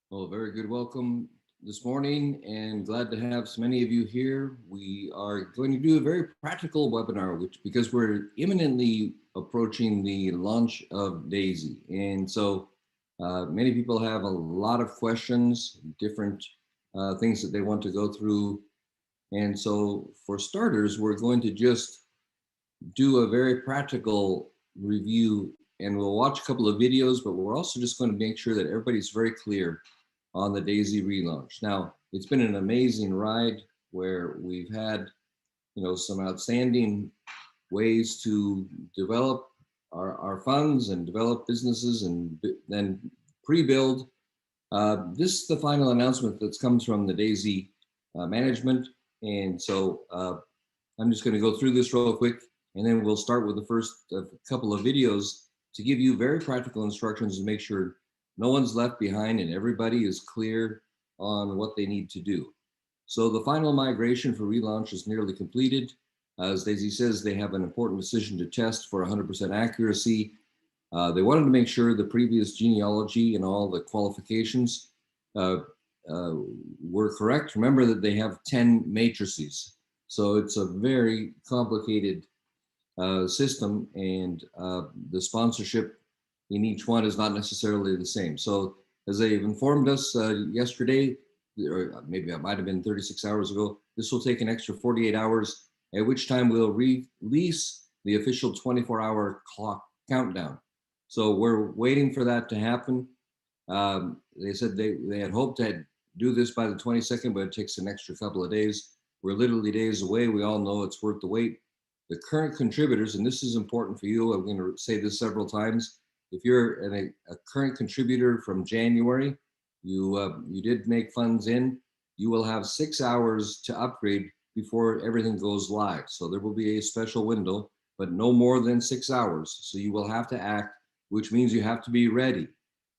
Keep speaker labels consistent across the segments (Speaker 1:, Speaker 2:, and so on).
Speaker 1: Well, very good welcome this morning and glad to have so many of you here. We are going to do a very practical webinar, which because we're imminently approaching the launch of DAISY. And so many people have a lot of questions, different things that they want to go through. And so for starters, we're going to just do a very practical review and we'll watch a couple of videos, but we're also just going to make sure that everybody's very clear on the DAISY relaunch. Now, it's been an amazing ride where we've had, some outstanding ways to develop our funds and develop businesses and then pre-build. This is the final announcement that comes from the DAISY management. And so I'm just going to go through this real quick, and then we'll start with the first couple of videos to give you very practical instructions to make sure no one's left behind and everybody is clear on what they need to do. So the final migration for relaunch is nearly completed. As Daisy says, they have an important decision to test for 100% accuracy. They wanted to make sure the previous genealogy and all the qualifications uh, were correct. Remember that they have 10 matrices. So it's a very complicated system, and the sponsorship in each one is not necessarily the same. So as they've informed us yesterday, or maybe it might have been 36 hours ago, this will take an extra 48 hours, at which time we'll release the official 24-hour clock countdown. So we're waiting for that to happen. They said they had hoped to do this by the 22nd, but it takes an extra couple of days. We're literally days away. We all know it's worth the wait. The current contributors, and this is important for you, I'm going to say this several times. If you're a current contributor from January, you did make funds in, you will have 6 hours to upgrade before everything goes live. So there will be a special window, but no more than 6 hours. So you will have to act, which means you have to be ready.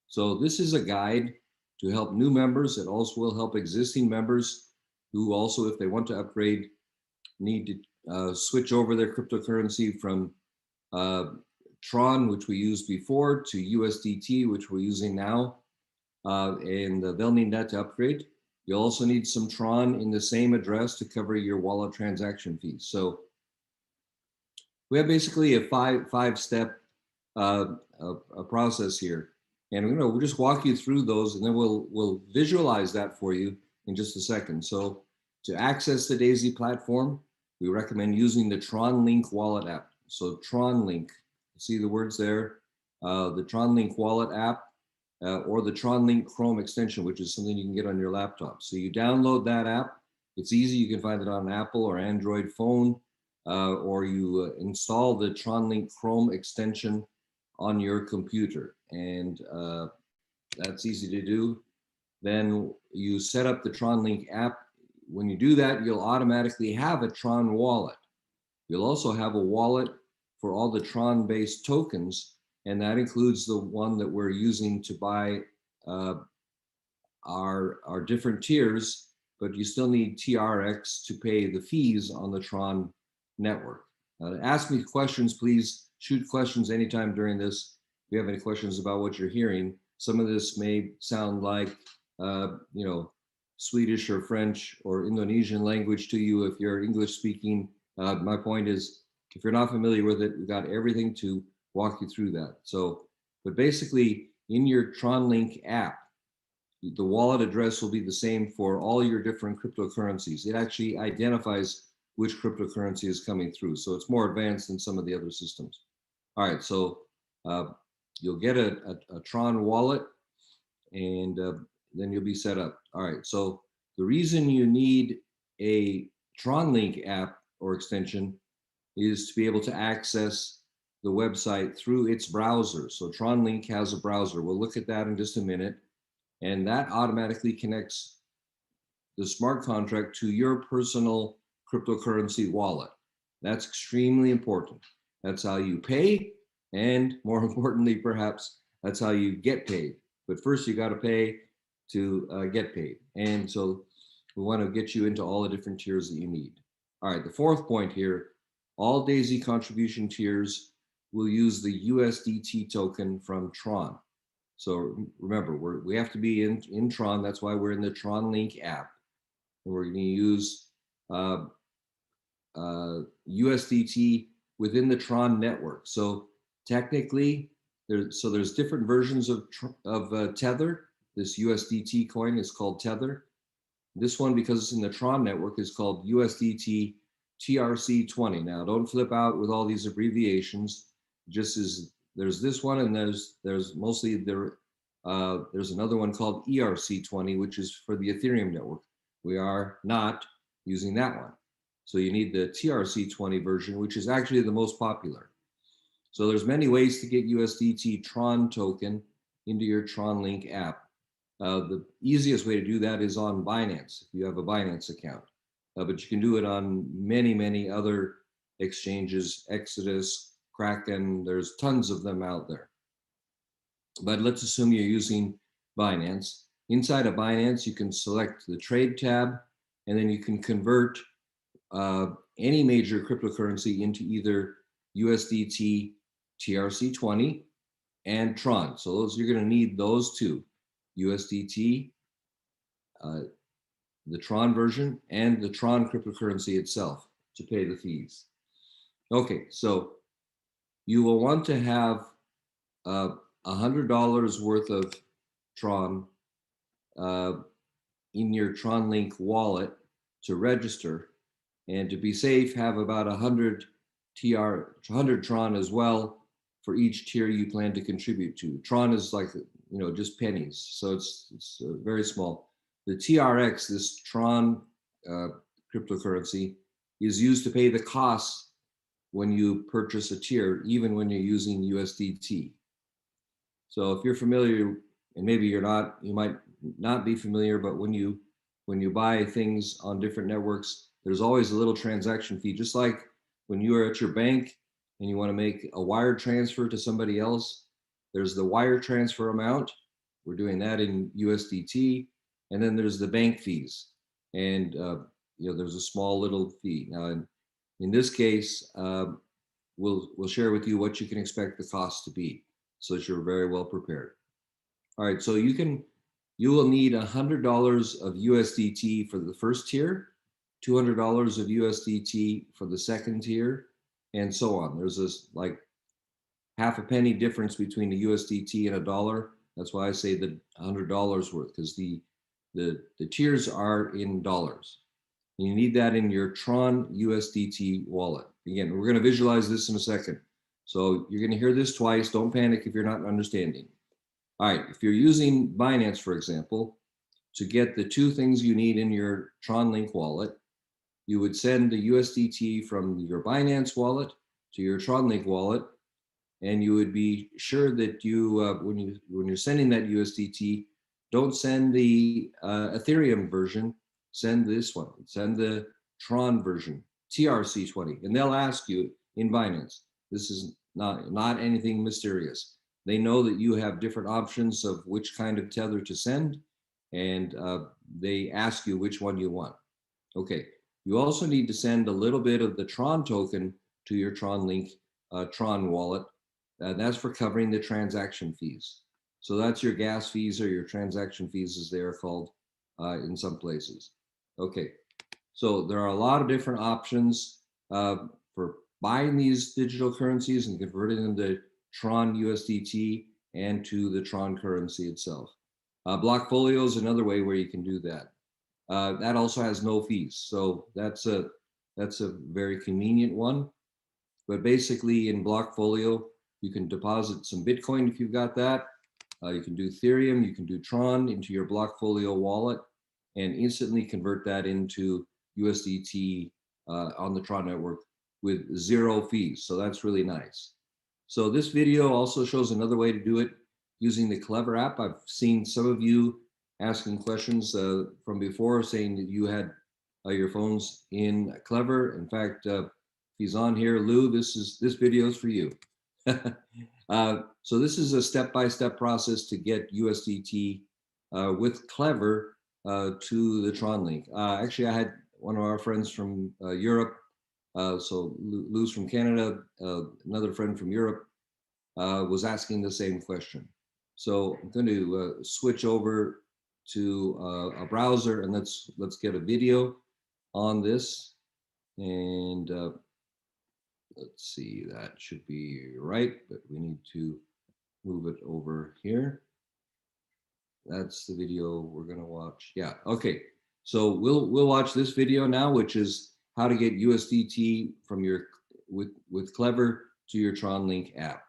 Speaker 1: So this is a guide to help new members. It also will help existing members who also, if they want to upgrade, need to switch over their cryptocurrency from Tron, which we used before, to USDT, which we're using now, and they'll need that to upgrade. You'll also need some Tron in the same address to cover your wallet transaction fees. So we have basically a five-step a process here, and we'll just walk you through those, and then we'll visualize that for you in just a second. So to access the DAISY platform, we recommend using the Tron Link wallet app. So Tron Link, see the words there, the Tron Link wallet app, or the Tron Link Chrome extension, which is something you can get on your laptop. So you download that app. It's easy. You can find it on an Apple or Android phone, or you install the Tron Link Chrome extension on your computer, and that's easy to do. Then you set up the Tron Link app. When you do that, you'll automatically have a Tron wallet. You'll also have a wallet for all the Tron-based tokens, and that includes the one that we're using to buy our different tiers, but you still need TRX to pay the fees on the Tron network. Ask me questions, please. Shoot questions anytime during this. If you have any questions about what you're hearing, some of this may sound like, Swedish or French or Indonesian language to you if you're English speaking. My point is, if you're not familiar with it, we've got everything to walk you through that. So, but basically in your TronLink app, the wallet address will be the same for all your different cryptocurrencies. It actually identifies which cryptocurrency is coming through. So it's more advanced than some of the other systems. All right, so you'll get a Tron wallet, and then you'll be set up. All right, so the reason you need a TronLink app or extension is to be able to access the website through its browser. So TronLink has a browser. We'll look at that in just a minute. And that automatically connects the smart contract to your personal cryptocurrency wallet. That's extremely important. That's how you pay, and more importantly, perhaps, that's how you get paid. But first, you got to pay to get paid. And so we want to get you into all the different tiers that you need. All right, the fourth point here, all DAISY contribution tiers will use the USDT token from Tron. So remember, we have to be in Tron. That's why we're in the Tron Link app. And we're going to use uh, USDT within the Tron network. So technically, there's different versions of Tether. This USDT coin is called Tether. This one, because it's in the Tron network, is called USDT TRC20. Now, don't flip out with all these abbreviations. Just as there's this one, and there's mostly there's another one called ERC20, which is for the Ethereum network. We are not using that one. So you need the TRC20 version, which is actually the most popular. So there's many ways to get USDT Tron token into your Tron Link app. The easiest way to do that is on Binance, if you have a Binance account. But you can do it on many, many other exchanges, Exodus, Kraken, there's tons of them out there. But let's assume you're using Binance. Inside of Binance, you can select the trade tab, and then you can convert any major cryptocurrency into either USDT TRC20 and Tron. So those, you're going to need those two, USDT, the Tron version, and the Tron cryptocurrency itself to pay the fees. Okay, so you will want to have $100 worth of Tron in your Tron Link wallet to register, and to be safe, have about 100 Tron as well for each tier you plan to contribute to. Tron is like, just pennies, so it's very small. The TRX, this Tron cryptocurrency, is used to pay the costs when you purchase a tier, even when you're using USDT. So if you're familiar, and maybe you're not, you might not be familiar, but when you buy things on different networks, there's always a little transaction fee, just like when you are at your bank and you want to make a wire transfer to somebody else. There's the wire transfer amount. We're doing that in USDT. And then there's the bank fees. And there's a small little fee. Now, in this case, we'll share with you what you can expect the cost to be, so that you're very well prepared. All right, so you will need $100 of USDT for the first tier, $200 of USDT for the second tier, and so on. There's this like half a penny difference between the USDT and a dollar. That's why I say the $100 worth, because the tiers are in dollars. And you need that in your Tron USDT wallet. Again, we're going to visualize this in a second. So you're going to hear this twice. Don't panic if you're not understanding. All right, if you're using Binance, for example, to get the two things you need in your Tron Link wallet, you would send the USDT from your Binance wallet to your Tron Link wallet, and you would be sure that when you're sending that USDT, don't send the Ethereum version. Send this one. Send the Tron version, TRC20, and they'll ask you in Binance. This is not anything mysterious. They know that you have different options of which kind of tether to send, and they ask you which one you want. Okay. You also need to send a little bit of the Tron token to your Tron Link Tron wallet. That's for covering the transaction fees. So that's your gas fees, or your transaction fees, as they are called in some places. Okay, so there are a lot of different options for buying these digital currencies and converting them to Tron USDT and to the Tron currency itself. Blockfolio is another way where you can do that. That also has no fees, so that's a very convenient one. But basically, in Blockfolio, you can deposit some Bitcoin if you've got that. You can do Ethereum, you can do Tron into your Blockfolio wallet, and instantly convert that into USDT on the Tron network with zero fees. So that's really nice. So this video also shows another way to do it using the Clever app. I've seen some of you asking questions from before, saying that you had your phones in Clever. In fact, if he's on here, Lou, this video is for you. So this is a step-by-step process to get USDT with Clever to the Tron Link. Actually, I had one of our friends from Europe, so Lou's from Canada, another friend from Europe, was asking the same question. So I'm going to switch over to a browser, and let's get a video on this. And let's see, that should be right, but we need to move it over here. That's the video we're going to watch. Yeah. Okay. So we'll watch this video now, which is how to get USDT from your with Clever to your TronLink app.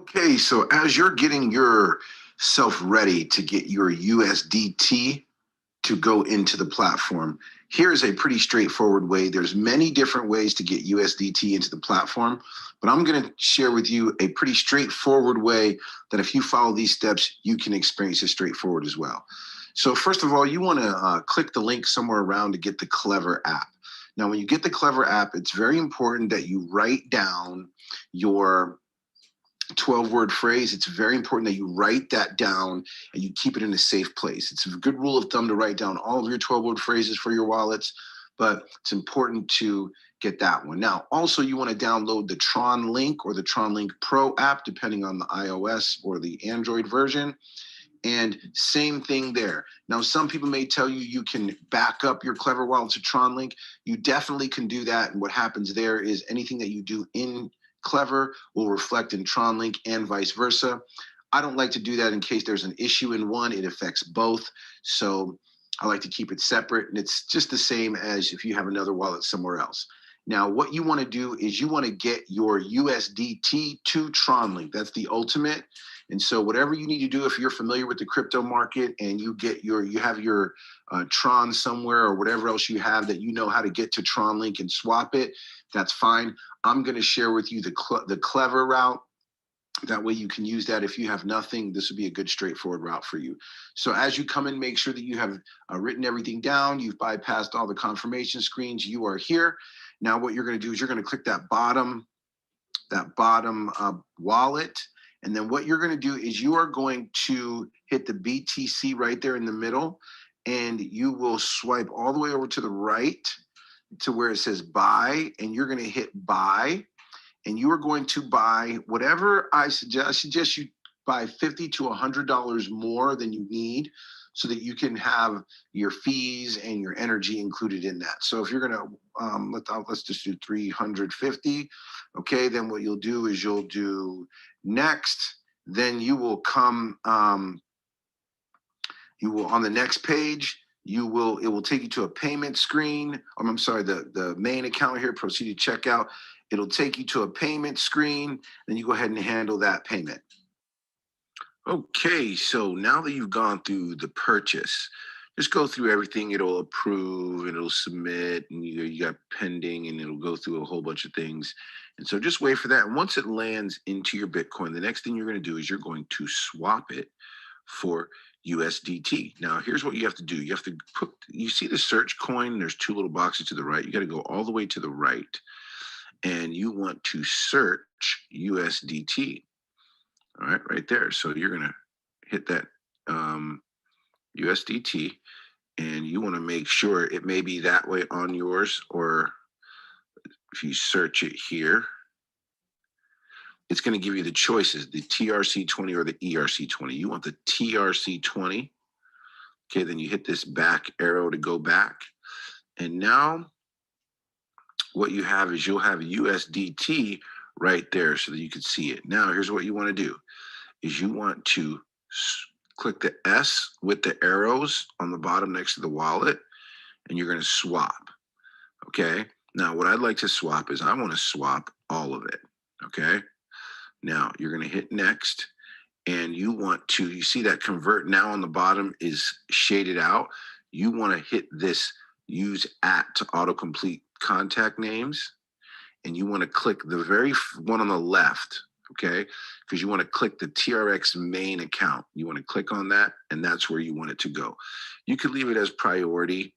Speaker 2: Okay, so as you're getting yourself ready to get your USDT to go into the platform, here's a pretty straightforward way. There's many different ways to get USDT into the platform, but I'm going to share with you a pretty straightforward way that if you follow these steps, you can experience it straightforward as well. So first of all, you want to click the link somewhere around to get the Clever app. Now, when you get the Clever app, it's very important that you write down your 12-word phrase. It's very important that you write that down and you keep it in a safe place. It's a good rule of thumb to write down all of your 12-word phrases for your wallets, but it's important to get that one. Now, also you want to download the TronLink or the TronLink Pro app, depending on the iOS or the Android version. And same thing there. Now, some people may tell you you can back up your Clever Wallet to TronLink. You definitely can do that. And what happens there is anything that you do in Clever will reflect in TronLink and vice versa. I don't like to do that in case there's an issue in one. It affects both. So I like to keep it separate. And it's just the same as if you have another wallet somewhere else. Now, what you want to do is you want to get your USDT to TronLink. That's the ultimate. And so whatever you need to do, if you're familiar with the crypto market and you have your Tron somewhere or whatever else you have that you know how to get to TronLink and swap it, that's fine. I'm going to share with you the Clever route. That way you can use that. If you have nothing, this would be a good straightforward route for you. So as you come in, make sure that you have written everything down. You've bypassed all the confirmation screens. You are here. Now what you're going to do is you're going to click that bottom wallet. And then what you're going to do is you are going to hit the BTC right there in the middle, and you will swipe all the way over to the right to where it says buy, and you're going to hit buy, and you are going to buy whatever I suggest you buy $50 to $100 more than you need so that you can have your fees and your energy included in that. So if you're going to, let's just do 350. Okay, then what you'll do is you'll do next. Then you will come, you will on the next page, it will take you to a payment screen. I'm sorry, the main account here, proceed to checkout. It'll take you to a payment screen. Then you go ahead and handle that payment. Okay, so now that you've gone through the purchase, just go through everything. It'll approve, it'll submit, and you got pending, and it'll go through a whole bunch of things. And so just wait for that. And once it lands into your Bitcoin, the next thing you're going to do is you're going to swap it for USDT. Now, here's what you have to do. You have to you see the search coin? There's two little boxes to the right. You got to go all the way to the right, and you want to search USDT. All right, right there. So you're going to hit that USDT, and you want to make sure it may be that way on yours, or if you search it here, it's going to give you the choices, the TRC20 or the ERC20. You want the TRC20. Okay, then you hit this back arrow to go back. And now what you have is you'll have USDT right there so that you can see it. Now, here's what you want to do is you want to click the S with the arrows on the bottom next to the wallet, and you're going to swap. Okay. Now, what I'd like to swap is I want to swap all of it. Okay. Now, you're going to hit next, and you want to, you see that convert now on the bottom is shaded out. You want to hit this use at to autocomplete contact names, and you want to click the very one on the left. Okay, because you want to click the TRX main account. You want to click on that, and that's where you want it to go. You could leave it as priority,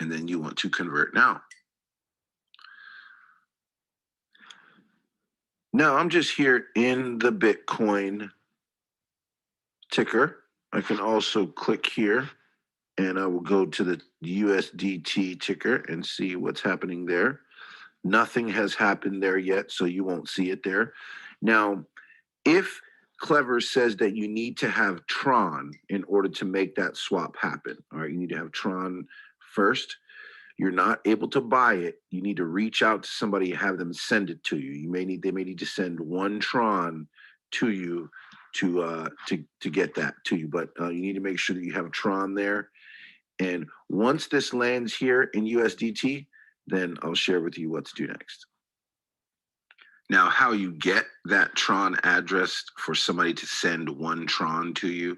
Speaker 2: and then you want to convert now. Now I'm just here in the Bitcoin ticker. I can also click here, and I will go to the USDT ticker and see what's happening there. Nothing has happened there yet, so you won't see it there. Now, if Clever says that you need to have Tron in order to make that swap happen, all right, you need to have Tron first. You're not able to buy it. You need to reach out to somebody and have them send it to you. They may need to send one Tron to you to get that to you. But you need to make sure that you have Tron there. And once this lands here in USDT, then I'll share with you what to do next. Now, how you get that Tron address for somebody to send one Tron to you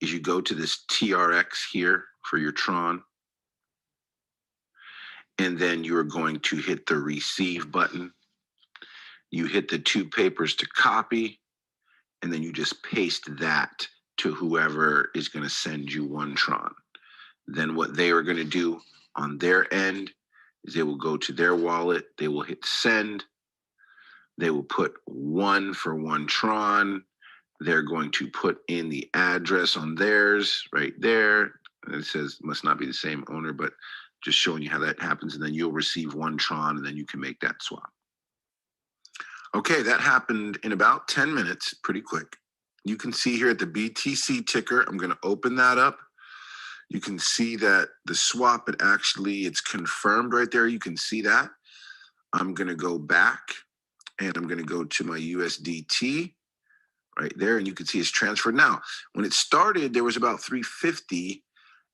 Speaker 2: is you go to this TRX here for your Tron, and then you're going to hit the receive button. You hit the two papers to copy, and then you just paste that to whoever is going to send you one Tron. Then what they are going to do on their end is they will go to their wallet, they will hit send, they will put one for one Tron. They're going to put in the address on theirs right there. And it says must not be the same owner, but just showing you how that happens. And then you'll receive one Tron and then you can make that swap. Okay, that happened in about 10 minutes, pretty quick. You can see here at the BTC ticker, I'm going to open that up. You can see that the swap, it's confirmed right there. You can see that. I'm going to go back and I'm going to go to my USDT right there. And you can see it's transferred. Now, when it started, there was about 350.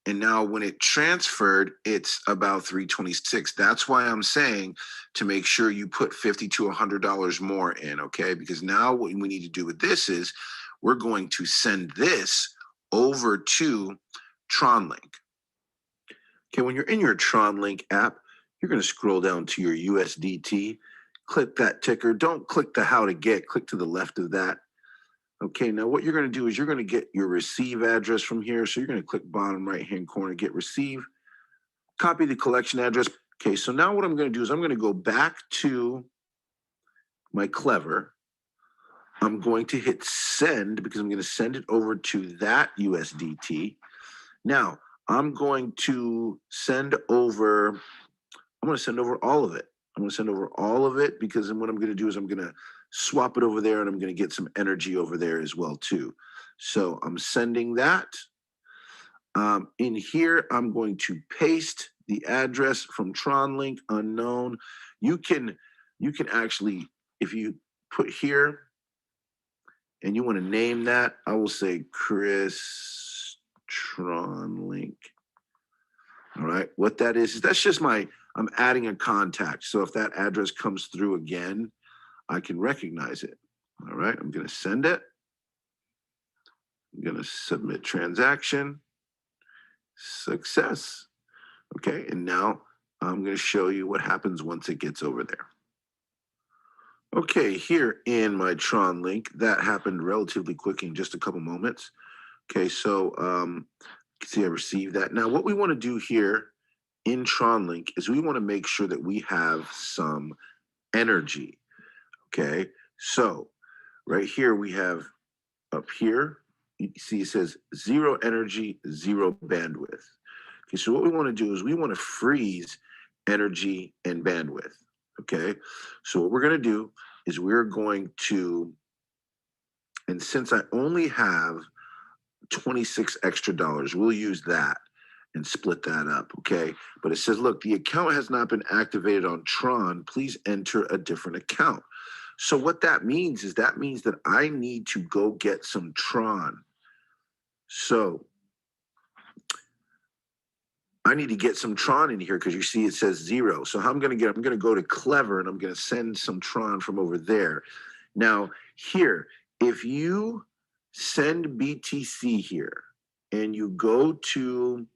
Speaker 2: And now when it transferred, it's about 326. That's why I'm saying to make sure you put $50 to $100 more in, okay? Because now what we need to do with this is we're going to send this over to TronLink. Okay, when you're in your TronLink app, you're going to scroll down to your USDT, click that ticker. Don't click the how to get, click to the left of that. Okay, now what you're going to do is you're going to get your receive address from here. So you're going to click bottom right-hand corner, get receive, copy the collection address. Okay, so now what I'm going to do is I'm going to go back to my Clever. I'm going to hit send because I'm going to send it over to that USDT. Now, I'm going to send over all of it. I'm going to send over all of it because then what I'm going to do is I'm going to swap it over there and I'm going to get some energy over there as well too. So I'm sending that. In here, I'm going to paste the address from TronLink unknown. You can actually, if you put here and you want to name that, I will say Chris TronLink. All right, what that is that's just I'm adding a contact. So if that address comes through again, I can recognize it. All right, I'm going to send it. I'm going to submit transaction. Success. Okay, and now I'm going to show you what happens once it gets over there. Okay, here in my TronLink, that happened relatively quick in just a couple moments. Okay, so you can see I received that. Now, what we want to do here in TronLink is we want to make sure that we have some energy. Okay, so right here we have up here, you see it says 0 energy, 0 bandwidth. Okay, so what we want to do is we want to freeze energy and bandwidth. Okay, so what we're going to do is we're going to, and since I only have 26 extra dollars, we'll use that and split that up, okay? But it says, look, the account has not been activated on Tron. Please enter a different account. So what that means is that I need to go get some Tron. So I need to get some Tron in here because you see it says 0. So how I'm going to go to Clever and I'm going to send some Tron from over there. Now here, if you send BTC here and you go to,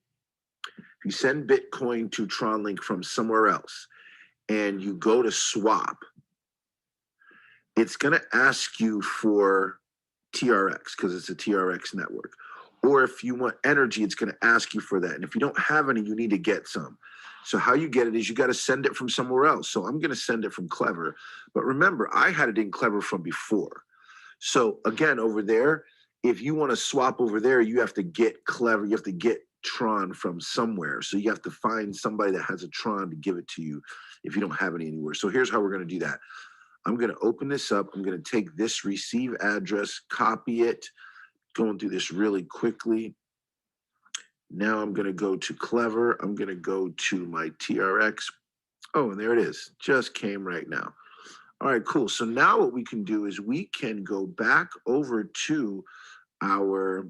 Speaker 2: if you send Bitcoin to TronLink from somewhere else and you go to swap, it's going to ask you for TRX because it's a TRX network. Or if you want energy, it's going to ask you for that. And if you don't have any, you need to get some. So how you get it is you got to send it from somewhere else. So I'm going to send it from Clever. But remember, I had it in Clever from before. So again, over there, if you want to swap over there, you have to get Clever. You have to get Tron from somewhere. So you have to find somebody that has a Tron to give it to you if you don't have any anywhere. So here's how we're going to do that. I'm going to open this up. I'm going to take this receive address, copy it, going through this really quickly. Now I'm going to go to Clever. I'm going to go to my TRX. Oh, and there it is. Just came right now. All right, cool. So now what we can do is we can go back over to our,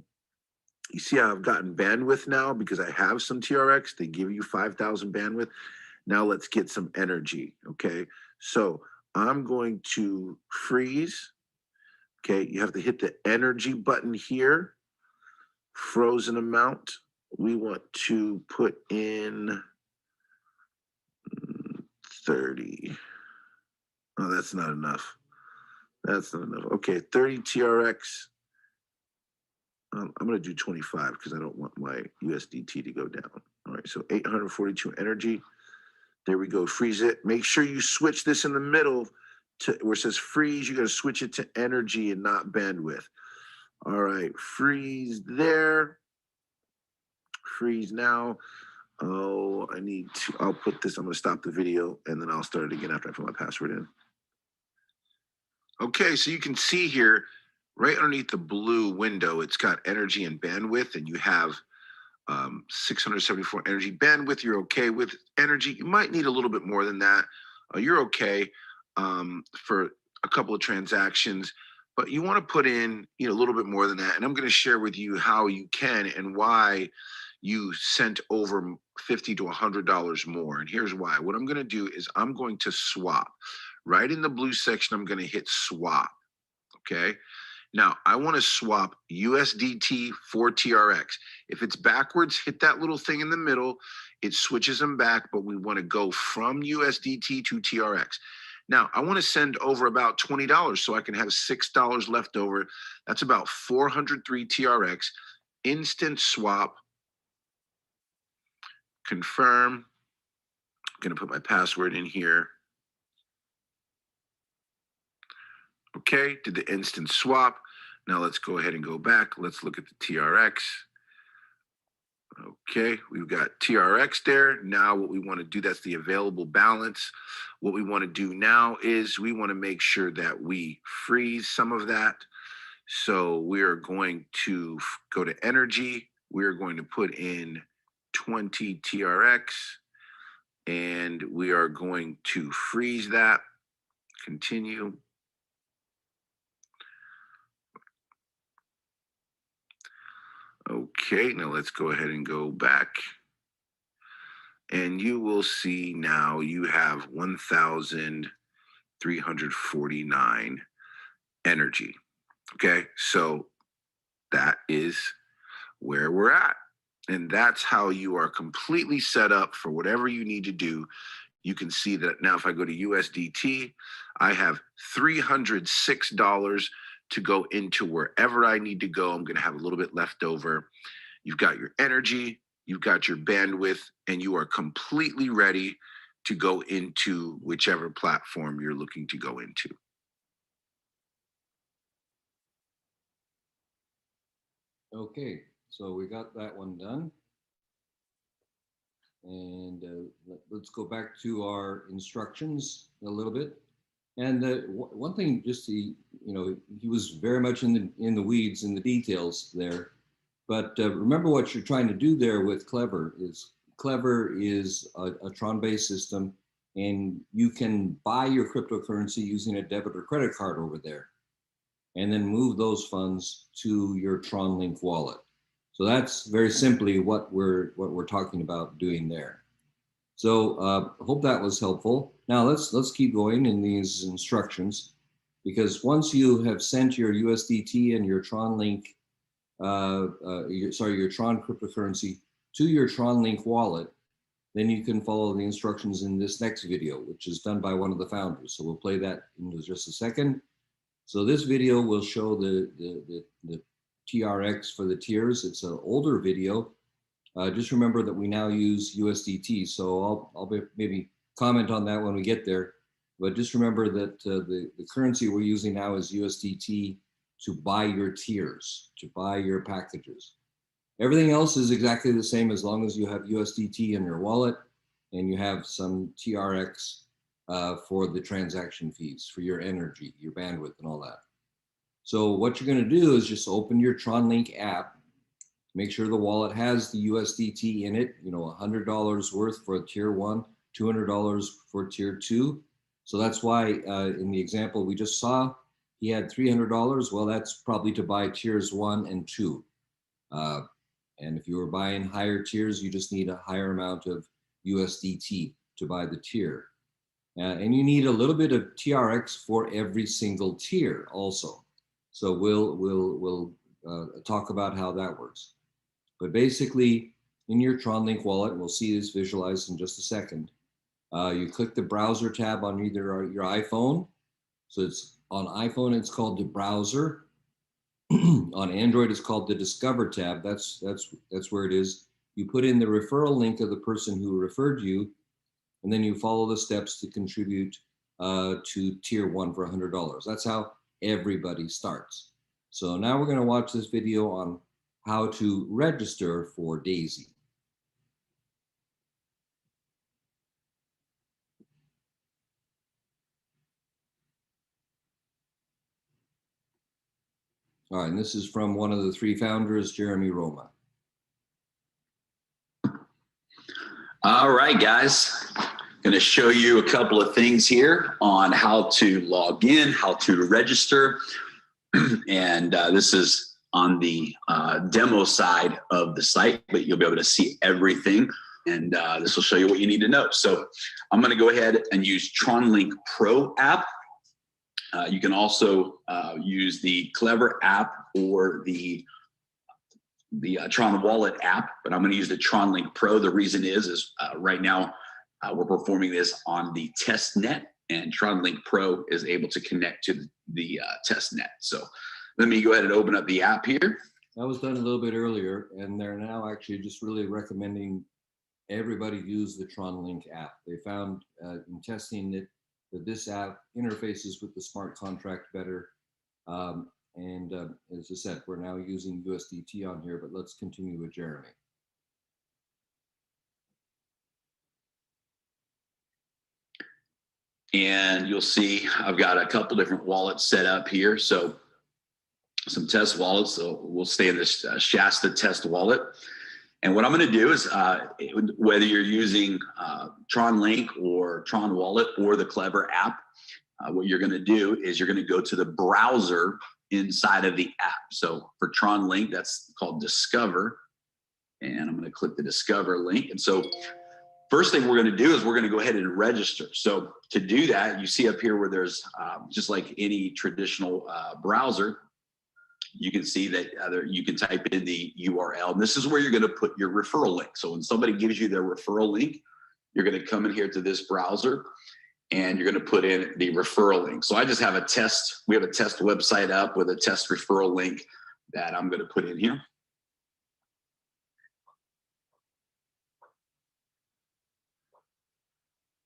Speaker 2: you see how I've gotten bandwidth now because I have some TRX. They give you 5,000 bandwidth. Now let's get some energy, okay? So I'm going to freeze. Okay, you have to hit the energy button here. Frozen amount. We want to put in 30. Oh, that's not enough. That's not enough. Okay, 30 TRX. I'm going to do 25 because I don't want my USDT to go down. All right, so 842 energy. There we go. Freeze it. Make sure you switch this in the middle to where it says freeze. You got to switch it to energy and not bandwidth. All right, freeze there. Freeze now. Oh, I need to, I'll put this, I'm going to stop the video and then I'll start it again after I put my password in. Okay, so you can see here, right underneath the blue window, it's got energy and bandwidth, and you have 674 energy bandwidth. You're okay with energy. You might need a little bit more than that. You're okay for a couple of transactions, but you want to put in a little bit more than that. And I'm going to share with you how you can and why you sent over $50 to $100 more. And here's why. What I'm going to do is I'm going to swap. Right in the blue section, I'm going to hit swap. Okay. Now, I want to swap USDT for TRX. If it's backwards, hit that little thing in the middle. It switches them back, but we want to go from USDT to TRX. Now, I want to send over about $20 so I can have $6 left over. That's about 403 TRX. Instant swap. Confirm. I'm going to put my password in here. Okay, did the instant swap. Now let's go ahead and go back. Let's look at the TRX. Okay, we've got TRX there. Now what we want to do, that's the available balance. What we want to do now is we want to make sure that we freeze some of that. So we are going to go to energy. We're going to put in 20 TRX and we are going to freeze that. Continue. Okay, now let's go ahead and go back. And you will see now you have 1,349 energy. Okay, so that is where we're at. And that's how you are completely set up for whatever you need to do. You can see that now if I go to USDT, I have $306 to go into wherever I need to go. I'm going to have a little bit left over. You've got your energy, you've got your bandwidth, and you are completely ready to go into whichever platform you're looking to go into.
Speaker 1: Okay, so we got that one done. And let's go back to our instructions a little bit. And one thing, just to, he was very much in the weeds, in the details there. But remember what you're trying to do there with Clever is a Tron-based system, and you can buy your cryptocurrency using a debit or credit card over there, and then move those funds to your Tron Link wallet. So that's very simply what we're talking about doing there. So hope that was helpful. Now let's keep going in these instructions, because once you have sent your USDT and your Tron Link, your Tron cryptocurrency to your Tron Link wallet, then you can follow the instructions in this next video, which is done by one of the founders. So we'll play that in just a second. So this video will show the TRX for the tiers. It's an older video. Just remember that we now use USDT. So I'll maybe comment on that when we get there. But just remember that the currency we're using now is USDT to buy your tiers, to buy your packages. Everything else is exactly the same as long as you have USDT in your wallet and you have some TRX for the transaction fees, for your energy, your bandwidth, and all that. So what you're going to do is just open your TronLink app, make sure the wallet has the USDT in it, you know, $100 worth for tier 1, $200 for tier 2. So that's why in the example we just saw, he had $300. Well, that's probably to buy tiers 1 and 2. And if you were buying higher tiers, you just need a higher amount of USDT to buy the tier. And you need a little bit of TRX for every single tier also. So we'll talk about how that works. But basically, in your TronLink wallet, and we'll see this visualized in just a second, you click the browser tab on either your iPhone. So it's on iPhone, it's called the browser. On Android, it's called the Discover tab. That's where it is. You put in the referral link of the person who referred you, and then you follow the steps to contribute to tier 1 for $100. That's how everybody starts. So now we're going to watch this video on how to register for DAISY. All right, and this is from one of the 3 founders, Jeremy Roma.
Speaker 3: All right, guys. Going to show you a couple of things here on how to log in, how to register. And this is on the demo side of the site, but you'll be able to see everything. And this will show you what you need to know. So I'm going to go ahead and use TronLink Pro app. You can also use the Clever app or the Tron Wallet app, but I'm going to use the TronLink Pro. The reason is right now we're performing this on the test net, and TronLink Pro is able to connect to the test net. So let me go ahead and open up the app here.
Speaker 1: That was done a little bit earlier, and they're now actually just really recommending everybody use the TronLink app. They found in testing that this app interfaces with the smart contract better. And as I said, we're now using USDT on here, but let's continue with Jeremy.
Speaker 3: And you'll see I've got a couple different wallets set up here. So some test wallets. So we'll stay in this Shasta test wallet. And what I'm going to do is whether you're using TronLink or Tron Wallet or the Clever app, what you're going to do is you're going to go to the browser inside of the app. So for TronLink, that's called Discover. And I'm going to click the Discover link. And so first thing we're going to do is we're going to go ahead and register. So to do that, you see up here where there's just like any traditional browser, you can see that you can type in the URL. And this is where you're going to put your referral link. So when somebody gives you their referral link, you're going to come in here to this browser and you're going to put in the referral link. So I just have a test. We have a test website up with a test referral link that I'm going to put in here.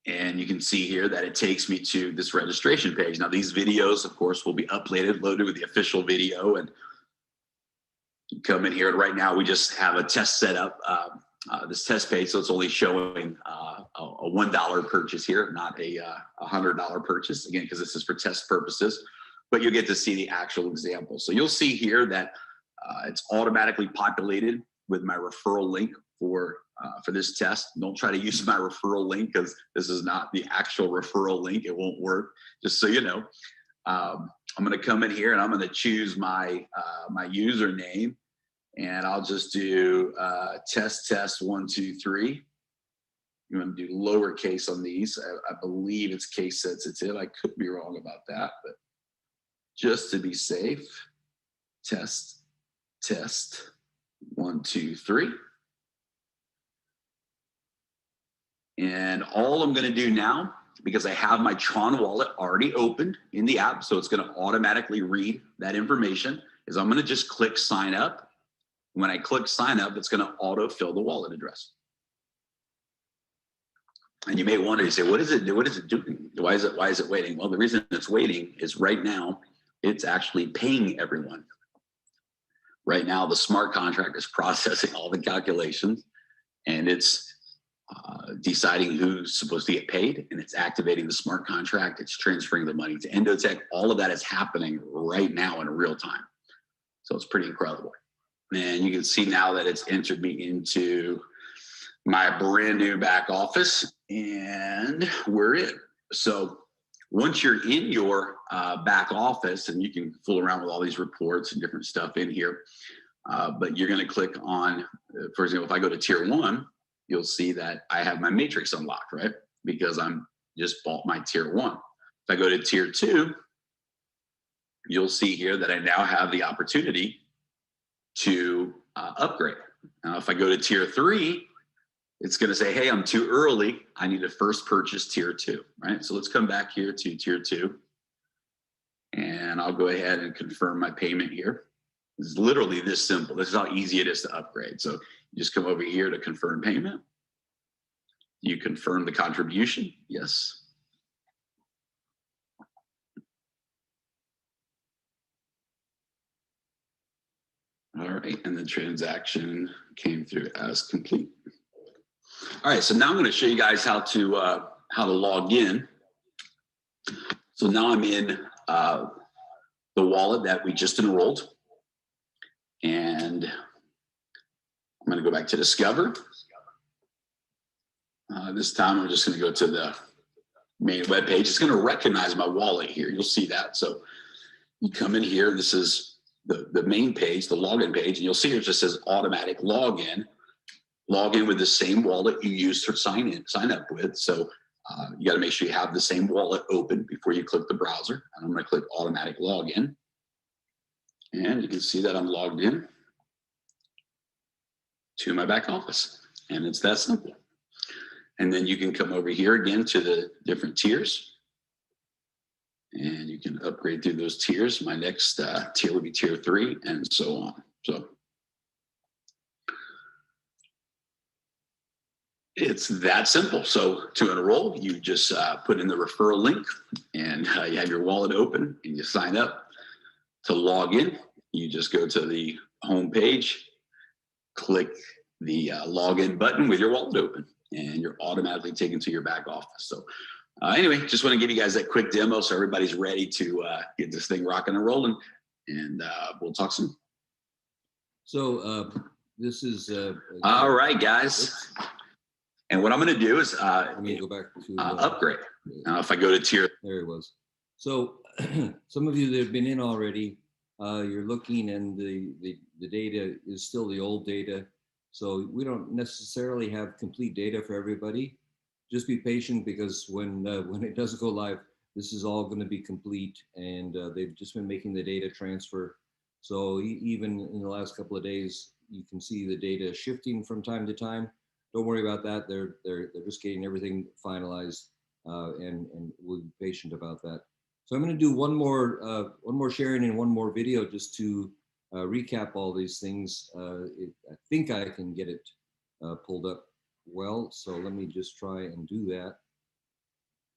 Speaker 3: And you can see here that it takes me to this registration page. Now these videos, of course, will be uploaded, loaded with the official video, and you come in here. And right now we just have a test set up, this test page. So it's only showing a $1 purchase here, not a $100 purchase, again, because this is for test purposes, but you'll get to see the actual example. So you'll see here that it's automatically populated with my referral link for this test. Don't try to use my referral link because this is not the actual referral link. It won't work, just so you know. I'm going to come in here and I'm going to choose my my username, and I'll just do test 1 2 3. You want to do lowercase on these. I believe it's case sensitive. I could be wrong about that, but just to be safe, test 1 2 3. And all I'm going to do now, because I have my Tron wallet already opened in the app, so it's going to automatically read that information, is I'm going to just click sign up. When I click sign up, it's going to auto-fill the wallet address. And you may wonder, you say, what is it doing? Why is it waiting? Well, the reason it's waiting is right now, it's actually paying everyone. Right now, the smart contract is processing all the calculations, and it's deciding who's supposed to get paid, and it's activating the smart contract. It's transferring the money to ENDOTECH. All of that is happening right now in real time. So it's pretty incredible. And you can see now that it's entered me into my brand new back office, and we're in. So once you're in your back office, and you can fool around with all these reports and different stuff in here, but you're going to click on, for example, if I go to tier 1, you'll see that I have my matrix unlocked, right? Because I'm just bought my tier 1. If I go to tier 2, you'll see here that I now have the opportunity to upgrade. Now, if I go to tier 3, it's going to say, hey, I'm too early. I need to first purchase tier 2, right? So let's come back here to tier 2. And I'll go ahead and confirm my payment here. It's literally this simple. This is how easy it is to upgrade. So you just come over here to confirm payment. You confirm the contribution. Yes. All right, and the transaction came through as complete. All right, so now I'm going to show you guys how to log in. So now I'm in the wallet that we just enrolled, and I'm going to go back to Discover. This time I'm just going to go to the main web page. It's going to recognize my wallet here. You'll see that. So you come in here. This is the main page, the login page, and you'll see it just says automatic login. Log in with the same wallet you used to sign up with. So you got to make sure you have the same wallet open before you click the browser. And I'm going to click automatic login. And you can see that I'm logged in to my back office. And it's that simple. And then you can come over here again to the different tiers. And you can upgrade through those tiers. My next tier would be tier 3, and so on. So it's that simple. So to enroll, you just put in the referral link, and you have your wallet open, and you sign up. To log in, you just go to the home page, click the login button with your wallet open, and you're automatically taken to your back office. So anyway, just want to give you guys that quick demo so everybody's ready to get this thing rocking and rolling, and we'll talk soon.
Speaker 1: So this is
Speaker 3: all right, guys. Oops. And what I'm going to do is
Speaker 1: let me go back to
Speaker 3: upgrade. Now, if I go to tier,
Speaker 1: there it was. So some of you that have been in already, you're looking, and the data is still the old data. So we don't necessarily have complete data for everybody. Just be patient, because when it does go live, this is all going to be complete, and they've just been making the data transfer. So even in the last couple of days, you can see the data shifting from time to time. Don't worry about that. They're just getting everything finalized, and we'll be patient about that. So I'm going to do one more sharing and one more video just to recap all these things. I think I can get it pulled up well, so let me just try and do that.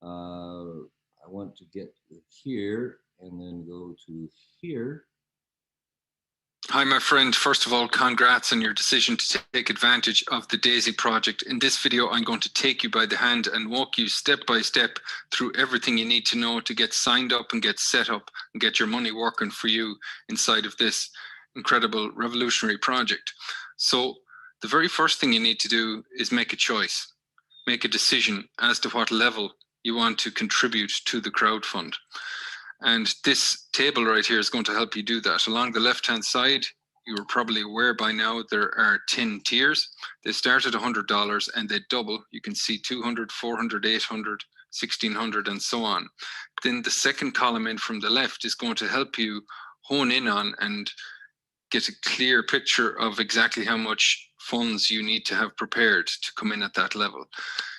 Speaker 1: I want to get here and then go to here.
Speaker 4: Hi, my friend. First of all, congrats on your decision to take advantage of the DAISY project. In this video, I'm going to take you by the hand and walk you step by step through everything you need to know to get signed up and get set up and get your money working for you inside of this incredible revolutionary project. So the very first thing you need to do is make a choice, make a decision as to what level you want to contribute to the crowdfund. And this table right here is going to help you do that. Along the left-hand side, you are probably aware by now, there are 10 tiers. They start at $100 and they double. You can see 200, 400, 800, 1600, and so on. Then the second column in from the left is going to help you hone in on and get a clear picture of exactly how much funds you need to have prepared to come in at that level.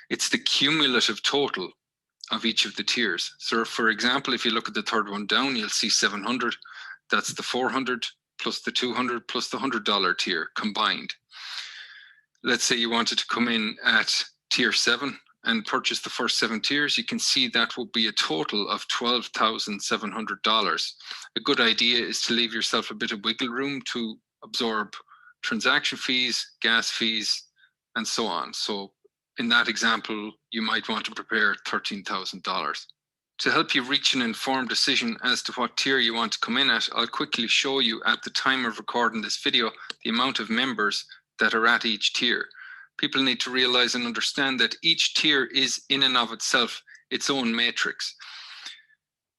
Speaker 4: It's the cumulative total of each of the tiers. So for example, if you look at the third one down, you'll see 700. That's the 400 plus the 200 plus the $100 tier combined. Let's say you wanted to come in at tier 7 and purchase the first 7 tiers. You can see that will be a total of $12,700. A good idea is to leave yourself a bit of wiggle room to absorb transaction fees, gas fees, and so on. So in that example, you might want to prepare $13,000. To help you reach an informed decision as to what tier you want to come in at, I'll quickly show you at the time of recording this video the amount of members that are at each tier. People need to realize and understand that each tier is in and of itself its own matrix.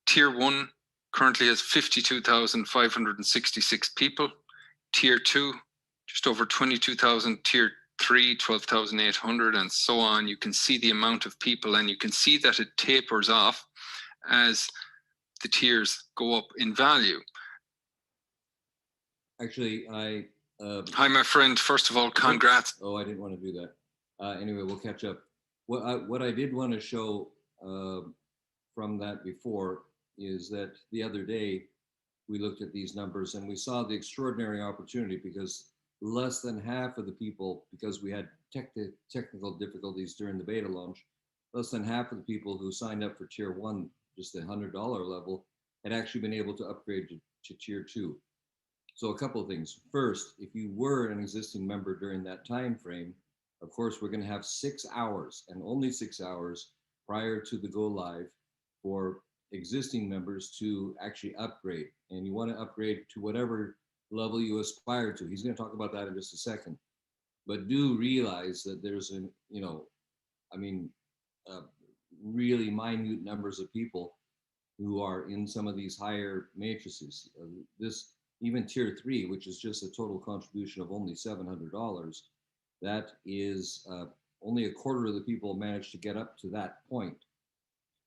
Speaker 4: Tier 1 currently has 52,566 people. Tier 2, just over 22,000. Tier 3, 12,800, and so on. You can see the amount of people, and you can see that it tapers off as the tiers go up in value.
Speaker 1: Actually,
Speaker 4: Hi, my friend. First of all, congrats.
Speaker 1: Oh, I didn't want to do that. Anyway, we'll catch up. What I did want to show from that before is that the other day we looked at these numbers and we saw the extraordinary opportunity, because less than half of the people, because we had technical difficulties during the beta launch, less than half of the people who signed up for tier 1, just the $100 level, had actually been able to upgrade to tier 2. So a couple of things. First, if you were an existing member during that time frame, of course, we're going to have 6 hours, and only 6 hours prior to the go live, for existing members to actually upgrade. And you want to upgrade to whatever level you aspire to. He's going to talk about that in just a second. But do realize that there's an, really minute numbers of people who are in some of these higher matrices. Even tier 3, which is just a total contribution of only $700, that is only a quarter of the people manage to get up to that point.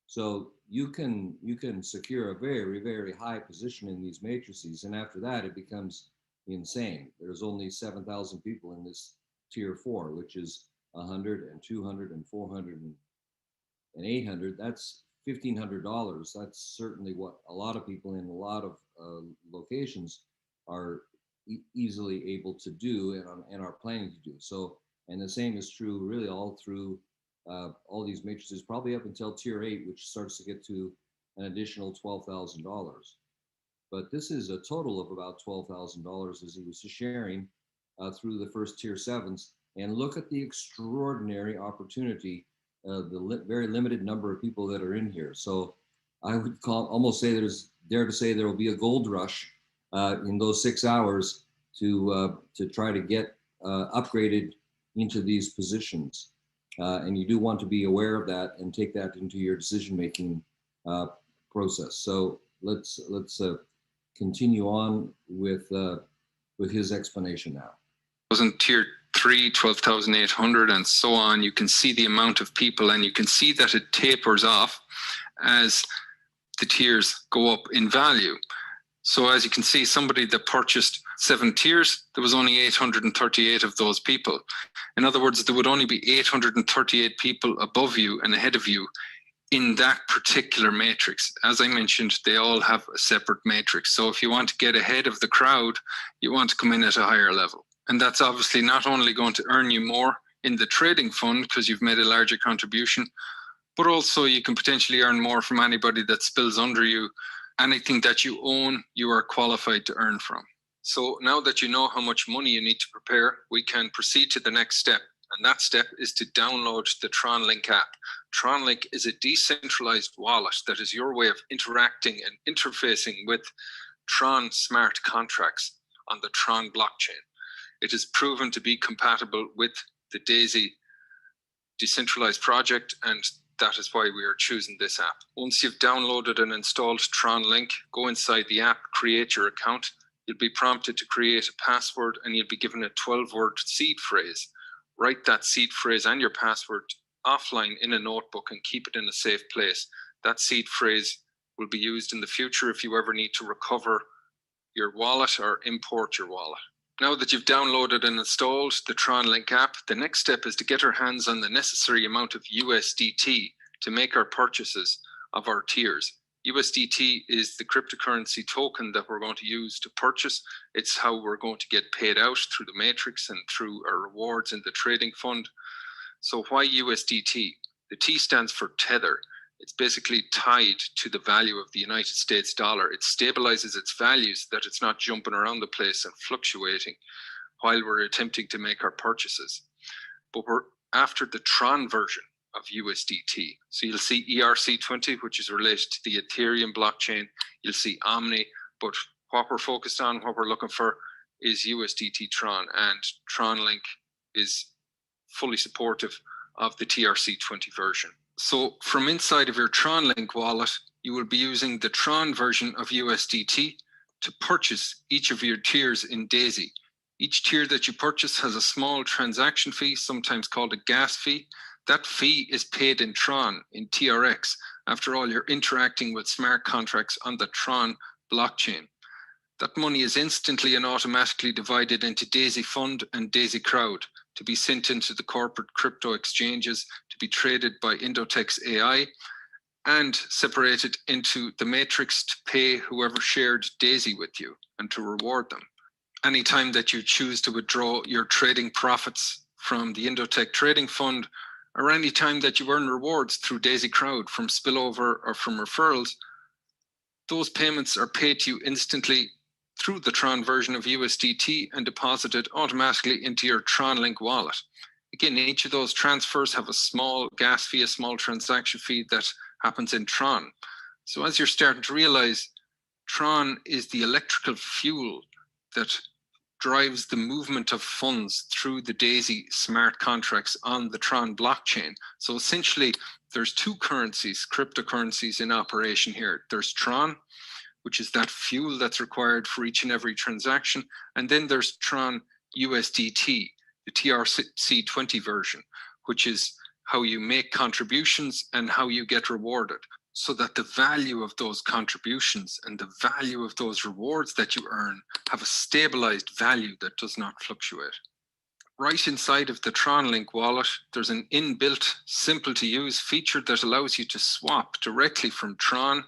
Speaker 1: So you can secure a very, very high position in these matrices, and after that it becomes insane. There's only 7,000 people in this tier 4, which is 100 and 200 and 400 and 800. That's $1,500. That's certainly what a lot of people in a lot of locations are easily able to do and are planning to do. So, and the same is true really all through all these matrices, probably up until tier 8, which starts to get to an additional $12,000. But this is a total of about $12,000, as he was sharing, through the first tier 7s. And look at the extraordinary opportunity, very limited number of people that are in here. So I would almost say dare to say there will be a gold rush in those 6 hours to try to get upgraded into these positions. And you do want to be aware of that and take that into your decision-making process. So let's continue on with his explanation now.
Speaker 4: Tier 3, 12,800, and so on. You can see the amount of people, and you can see that it tapers off as the tiers go up in value. So as you can see, somebody that purchased 7 tiers, there was only 838 of those people. In other words, there would only be 838 people above you and ahead of you in that particular matrix. As I mentioned, they all have a separate matrix. So if you want to get ahead of the crowd, you want to come in at a higher level. And that's obviously not only going to earn you more in the trading fund because you've made a larger contribution, but also you can potentially earn more from anybody that spills under you. Anything that you own, you are qualified to earn from. So now that you know how much money you need to prepare, we can proceed to the next step. And that step is to download the TronLink app. TronLink is a decentralized wallet that is your way of interacting and interfacing with Tron smart contracts on the Tron blockchain. It is proven to be compatible with the DAISY decentralized project, and that is why we are choosing this app. Once you've downloaded and installed TronLink, go inside the app, create your account. You'll be prompted to create a password, and you'll be given a 12-word seed phrase. Write that seed phrase and your password offline in a notebook and keep it in a safe place. That seed phrase will be used in the future if you ever need to recover your wallet or import your wallet. Now that you've downloaded and installed the TronLink app, the next step is to get our hands on the necessary amount of USDT to make our purchases of our tiers. USDT is the cryptocurrency token that we're going to use to purchase. It's how we're going to get paid out through the matrix and through our rewards in the trading fund. So why USDT? The T stands for Tether. It's basically tied to the value of the United States dollar. It stabilizes its value so that it's not jumping around the place and fluctuating while we're attempting to make our purchases. But we're after the Tron version of USDT. So you'll see ERC20, which is related to the Ethereum blockchain. You'll see Omni, but what we're focused on, what we're looking for is USDT Tron, and TronLink is fully supportive of the TRC20 version. So from inside of your TronLink wallet, you will be using the Tron version of USDT to purchase each of your tiers in DAISY. Each tier that you purchase has a small transaction fee, sometimes called a gas fee. That fee is paid in Tron, in TRX. After all, you're interacting with smart contracts on the Tron blockchain. That money is instantly and automatically divided into DAISY Fund and DAISY Crowd to be sent into the corporate crypto exchanges to be traded by ENDOTECH's AI and separated into the matrix to pay whoever shared DAISY with you and to reward them. Anytime that you choose to withdraw your trading profits from the ENDOTECH Trading Fund, or any time that you earn rewards through DAISY Crowd from spillover or from referrals, those payments are paid to you instantly through the Tron version of USDT and deposited automatically into your TronLink wallet. Again, each of those transfers have a small gas fee, a small transaction fee that happens in Tron. So as you're starting to realize, Tron is the electrical fuel that drives the movement of funds through the DAISY smart contracts on the Tron blockchain. So essentially, there's two currencies, cryptocurrencies in operation here. There's Tron, which is that fuel that's required for each and every transaction. And then there's Tron USDT, the TRC20 version, which is how you make contributions and how you get rewarded, so that the value of those contributions and the value of those rewards that you earn have a stabilized value that does not fluctuate. Right inside of the TronLink wallet, there's an inbuilt, simple to use feature that allows you to swap directly from Tron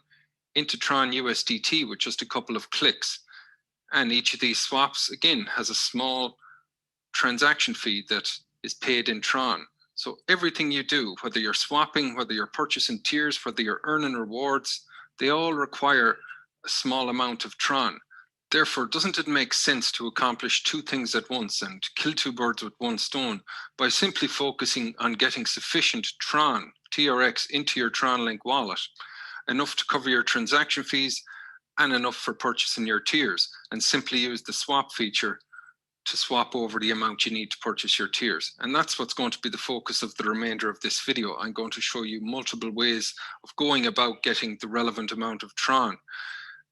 Speaker 4: into Tron USDT with just a couple of clicks. And each of these swaps, again, has a small transaction fee that is paid in Tron. So everything you do, whether you're swapping, whether you're purchasing tiers, whether you're earning rewards, they all require a small amount of Tron. Therefore, doesn't it make sense to accomplish two things at once and kill two birds with one stone by simply focusing on getting sufficient Tron, TRX, into your TronLink wallet, enough to cover your transaction fees and enough for purchasing your tiers, and simply use the swap feature to swap over the amount you need to purchase your tiers. And that's what's going to be the focus of the remainder of this video. I'm going to show you multiple ways of going about getting the relevant amount of Tron.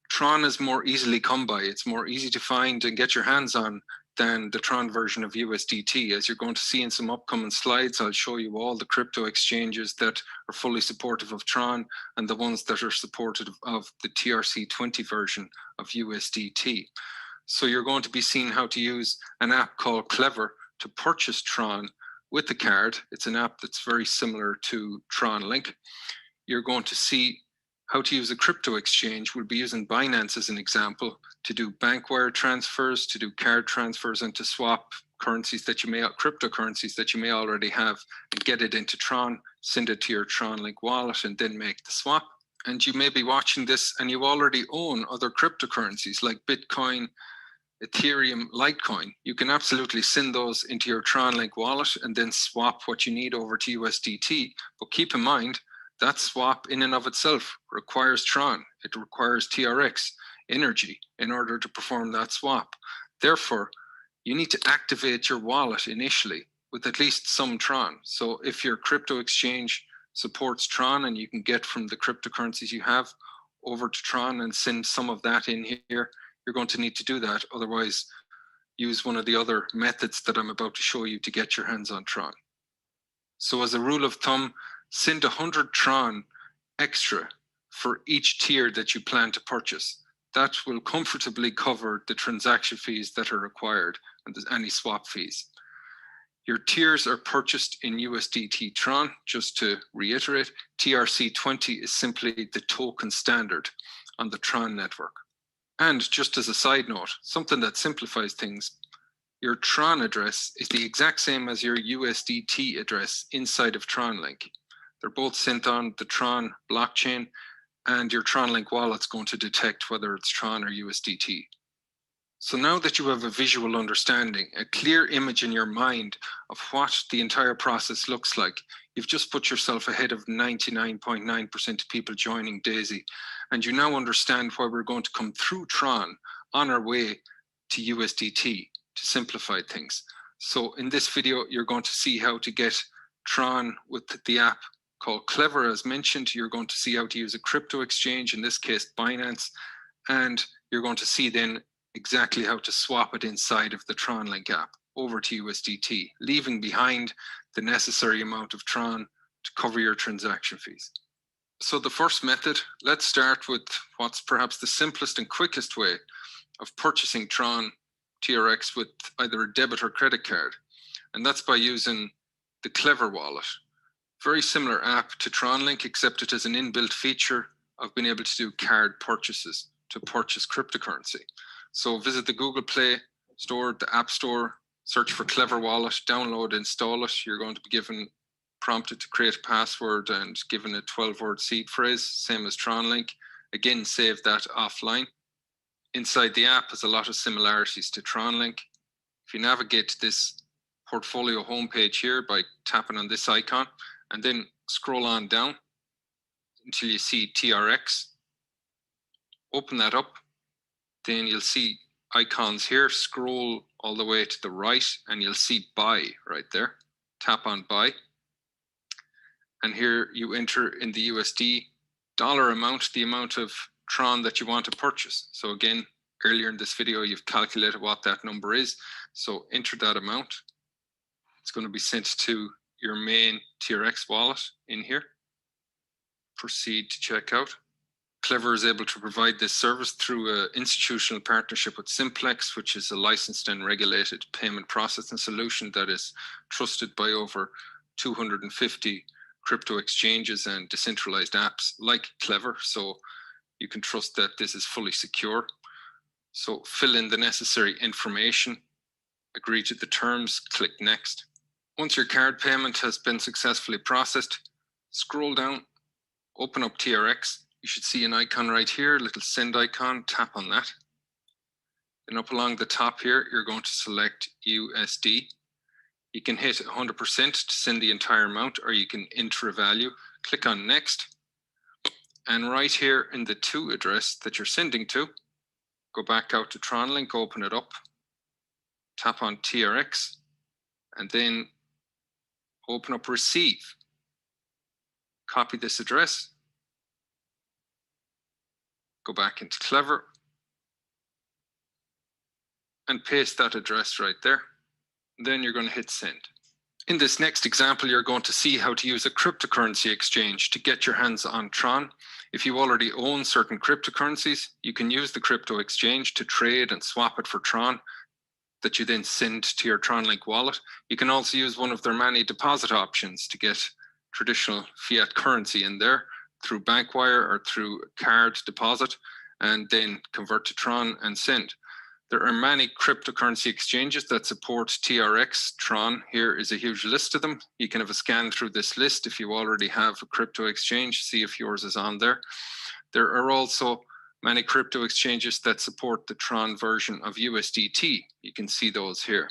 Speaker 4: Tron is more easily come by. It's more easy to find and get your hands on than the Tron version of USDT. As you're going to see in some upcoming slides, I'll show you all the crypto exchanges that are fully supportive of Tron and the ones that are supportive of the TRC20 version of USDT. So you're going to be seeing how to use an app called Clever to purchase Tron with the card. It's an app that's very similar to TronLink. You're going to see how to use a crypto exchange. We'll be using Binance as an example to do bank wire transfers, to do card transfers, and to swap currencies that you may, cryptocurrencies that you may already have, and get it into Tron, send it to your TronLink wallet, and then make the swap. And you may be watching this and you already own other cryptocurrencies like Bitcoin, Ethereum, Litecoin. You can absolutely send those into your TronLink wallet and then swap what you need over to USDT. But keep in mind, that swap in and of itself requires Tron. It requires TRX energy in order to perform that swap. Therefore, you need to activate your wallet initially with at least some Tron. So if your crypto exchange supports Tron and you can get from the cryptocurrencies you have over to Tron and send some of that in here, you're going to need to do that. Otherwise, use one of the other methods that I'm about to show you to get your hands on Tron. So as a rule of thumb, send 100 Tron extra for each tier that you plan to purchase. That will comfortably cover the transaction fees that are required and any swap fees. Your tiers are purchased in USDT Tron. Just to reiterate, TRC20 is simply the token standard on the Tron network. And just as a side note, something that simplifies things, your Tron address is the exact same as your USDT address inside of TronLink. They're both sent on the Tron blockchain, and your TronLink wallet's going to detect whether it's Tron or USDT. So now that you have a visual understanding, a clear image in your mind of what the entire process looks like, you've just put yourself ahead of 99.9% of people joining DAISY, and you now understand why we're going to come through Tron on our way to USDT to simplify things. So in this video, you're going to see how to get Tron with the app called Clever, as mentioned. You're going to see how to use a crypto exchange, in this case Binance, and you're going to see then exactly how to swap it inside of the TronLink app over to USDT, leaving behind the necessary amount of Tron to cover your transaction fees. So the first method, let's start with what's perhaps the simplest and quickest way of purchasing Tron TRX with either a debit or credit card, and that's by using the Clever wallet. Very similar app to TronLink, except it has an inbuilt feature of being able to do card purchases to purchase cryptocurrency. So visit the Google Play Store, the App Store, search for Clever Wallet, download, install it. You're going to be prompted to create a password and given a 12-word seed phrase, same as TronLink. Again, save that offline. Inside the app has a lot of similarities to TronLink. If you navigate to this portfolio homepage here by tapping on this icon and then scroll on down until you see TRX, open that up. Then you'll see icons here, scroll all the way to the right and you'll see buy right there. Tap on buy. And here you enter in the USD dollar amount, the amount of Tron that you want to purchase. So again, earlier in this video, you've calculated what that number is. So enter that amount. It's going to be sent to your main TRX wallet in here. Proceed to checkout. Clever is able to provide this service through an institutional partnership with Simplex, which is a licensed and regulated payment processing solution that is trusted by over 250 crypto exchanges and decentralized apps like Clever. So you can trust that this is fully secure. So fill in the necessary information, agree to the terms, click next. Once your card payment has been successfully processed, scroll down, open up TRX. You should see an icon right here, a little send icon, tap on that. Then up along the top here, you're going to select USD. You can hit 100% to send the entire amount, or you can enter a value. Click on next. And right here in the to address that you're sending to, go back out to TronLink, open it up, tap on TRX, and then open up receive. Copy this address, go back into Clever, and paste that address right there. Then you're going to hit send. In this next example, you're going to see how to use a cryptocurrency exchange to get your hands on Tron. If you already own certain cryptocurrencies, you can use the crypto exchange to trade and swap it for Tron that you then send to your TronLink wallet. You can also use one of their many deposit options to get traditional fiat currency in there through bank wire or through card deposit, and then convert to Tron and send. There are many cryptocurrency exchanges that support TRX. Tron here is a huge list of them. You can have a scan through this list if you already have a crypto exchange, see if yours is on there. There are also many crypto exchanges that support the Tron version of USDT. You can see those here.